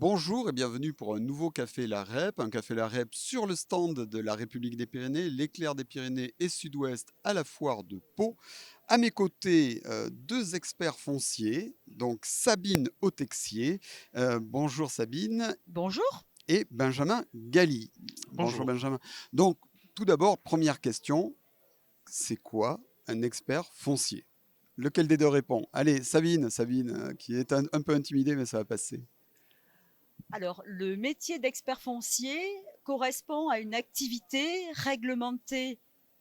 Bonjour et bienvenue pour un nouveau Café La Rep, un Café La Rep sur le stand de la République des Pyrénées, l'éclair des Pyrénées et Sud-Ouest à la foire de Pau. À mes côtés, deux experts fonciers, donc Sabine Autexier. Bonjour Sabine, Bonjour. et Benjamin Galli. Bonjour Bonjour. Benjamin. Donc tout d'abord, première question, c'est quoi un expert foncier? Lequel des deux répond? Allez, Sabine, qui est un peu intimidée, mais ça va passer. Alors, le métier d'expert foncier correspond à une activité réglementée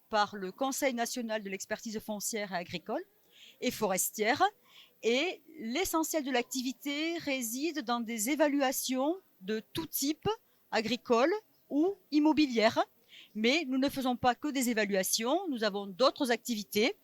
par le Conseil national de l'expertise foncière et agricole et forestière. Et l'essentiel de l'activité réside dans des évaluations de tout type, agricoles ou immobilières. Mais nous ne faisons pas que des évaluations, nous avons d'autres activités.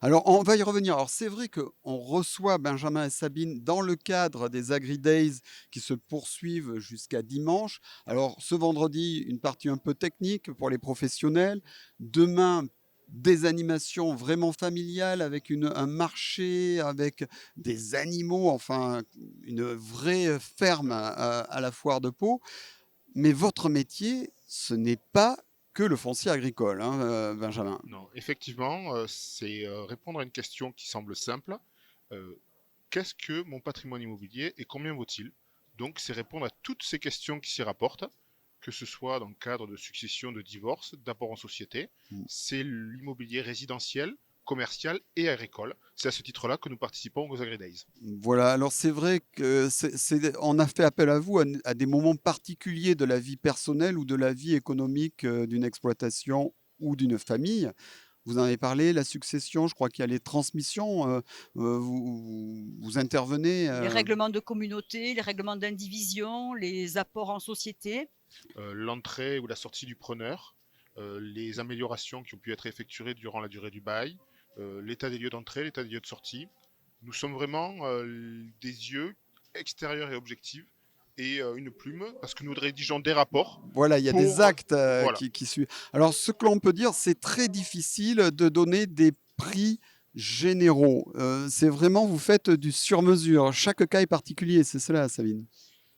Alors, on va y revenir. Alors, c'est vrai qu'on reçoit Benjamin et Sabine dans le cadre des Agri Days qui se poursuivent jusqu'à dimanche. Alors, ce vendredi, une partie un peu technique pour les professionnels. Demain, des animations vraiment familiales avec un marché, avec des animaux, enfin, une vraie ferme à la foire de Pau. Mais votre métier, ce n'est pas que le foncier agricole, hein, Benjamin. Non, effectivement, c'est répondre à une question qui semble simple. Euh, Qu'est-ce que mon patrimoine immobilier et combien vaut-il? Donc, c'est répondre à toutes ces questions qui s'y rapportent, que ce soit dans le cadre de succession, de divorce, d'apport en société. C'est l'immobilier résidentiel, commercial et agricole. C'est à ce titre-là que nous participons aux Agri-Days. Voilà, alors c'est vrai que on a fait appel à vous à des moments particuliers de la vie personnelle ou de la vie économique d'une exploitation ou d'une famille. Vous en avez parlé, la succession, je crois qu'il y a les transmissions, vous intervenez. Les règlements de communauté, les règlements d'indivision, les apports en société. L'entrée ou la sortie du preneur, les améliorations qui ont pu être effectuées durant la durée du bail, l'état des lieux d'entrée, l'état des lieux de sortie. Nous sommes vraiment des yeux extérieurs et objectifs et une plume parce que nous rédigeons des rapports Voilà, il y a des pour... actes Voilà. qui suivent. Alors, ce que l'on peut dire, c'est très difficile de donner des prix généraux. C'est vraiment, vous faites du sur-mesure. Chaque cas est particulier, c'est cela, Sabine.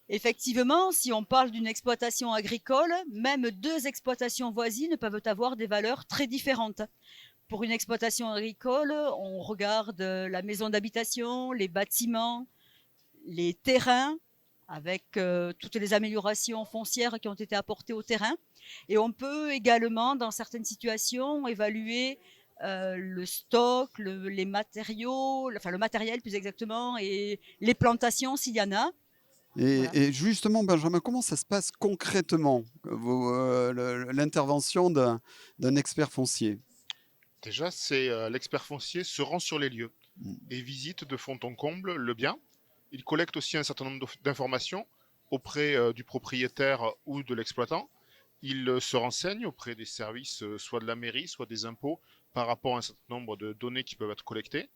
Effectivement, si on parle d'une exploitation agricole, même deux exploitations voisines peuvent avoir des valeurs très différentes. Pour une exploitation agricole, on regarde la maison d'habitation, les bâtiments, les terrains, avec toutes les améliorations foncières qui ont été apportées au terrain. Et on peut également, dans certaines situations, évaluer le stock, les matériaux, enfin le matériel plus exactement, et les plantations s'il y en a. Voilà. Et justement, Benjamin, comment ça se passe concrètement, l'intervention d'un expert foncier? Déjà, c'est l'expert foncier se rend sur les lieux et visite de fond en comble le bien. Il collecte aussi un certain nombre d'informations auprès du propriétaire ou de l'exploitant. Il se renseigne auprès des services, soit de la mairie, soit des impôts, par rapport à un certain nombre de données qui peuvent être collectées.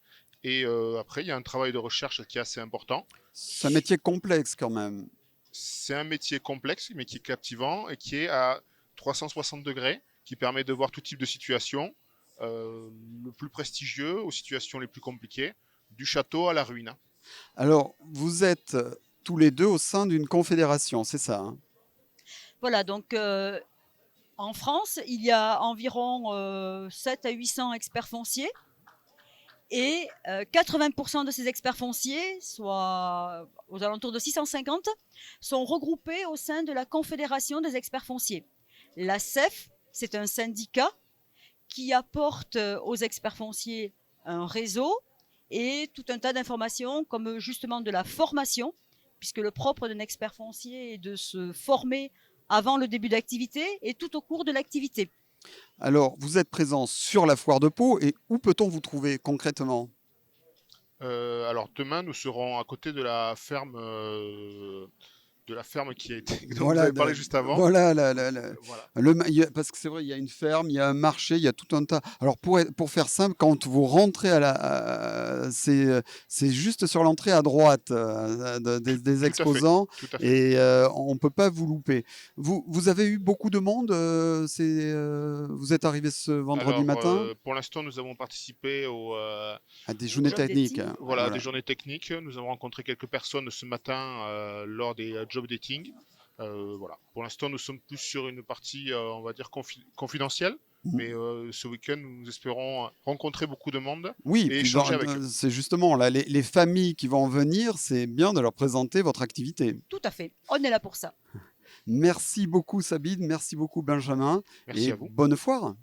Et après, il y a un travail de recherche qui est assez important. C'est un métier complexe quand même. C'est un métier complexe, mais qui est captivant et qui est à 360 degrés, qui permet de voir tout type de situation, le plus prestigieux aux situations les plus compliquées, du château à la ruine. Alors, vous êtes tous les deux au sein d'une confédération, c'est ça, hein? Voilà, donc en France, il y a environ 7 à 800 experts fonciers. Et 80% de ces experts fonciers, soit aux alentours de 650, sont regroupés au sein de la Confédération des experts fonciers. La CEF, c'est un syndicat qui apporte aux experts fonciers un réseau et tout un tas d'informations comme justement de la formation, puisque le propre d'un expert foncier est de se former avant le début d'activité et tout au cours de l'activité. Alors, vous êtes présent sur la foire de Pau et où peut-on vous trouver concrètement? Alors demain, nous serons à côté de la ferme qui a été, dont vous Voilà, avez parlé juste avant. voilà Voilà. parce que c'est vrai, il y a une ferme, il y a un marché, il y a tout un tas. Alors, pour faire simple, quand vous rentrez c'est juste sur l'entrée à droite des Tout à fait, exposants tout à fait. et on ne peut pas vous louper. Vous avez eu beaucoup de monde vous êtes arrivé ce vendredi Alors, matin pour l'instant, nous avons participé à des journées job techniques. dating. voilà, Voilà. des journées techniques. Nous avons rencontré quelques personnes ce matin lors des job dating. Voilà. Pour l'instant, nous sommes plus sur une partie, on va dire, confidentielle. Mhm. Mais ce week-end, nous espérons rencontrer beaucoup de monde Oui, et puis échanger avec eux. c'est justement là, les familles qui vont venir, c'est bien de leur présenter votre activité. Tout à fait. On est là pour ça. Merci beaucoup Sabine, merci beaucoup Benjamin Merci et à vous. bonne foire.